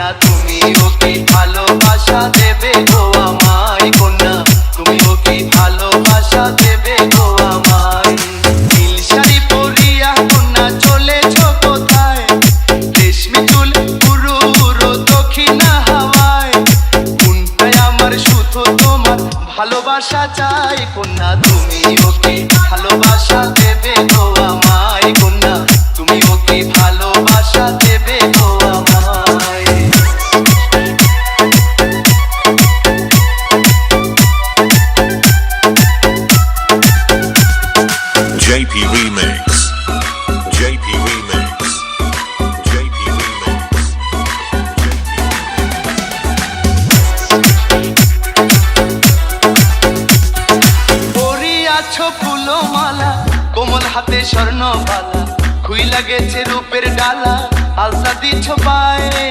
কন্যা তুমি ওকে ভালোবাসা দেবে গো আমায় কন্যা তুমি ওকে ভালোবাসা দেবে গো আমায় নীল শাড়ি পরিয়া কন্যা চলেছ কোথায় রেশমি চুল পুরো পুরো দক্ষিণা হাওয়ায় কোনটায় আমার শুধু তোমার ভালোবাসা চাই কন্যা তুমি ওকে ভালোবাসা দেবে গো আমায় কন্যা তুমি ওকে ভালোবাসা দেবে গো আমায় JP Remix. JP Remix. JP Remix. পরিয়াছো Phulmala কোমল হাতে স্বর্ণবালা খুইলা গেছে রূপের ডালা আলতা দিছ পায়ে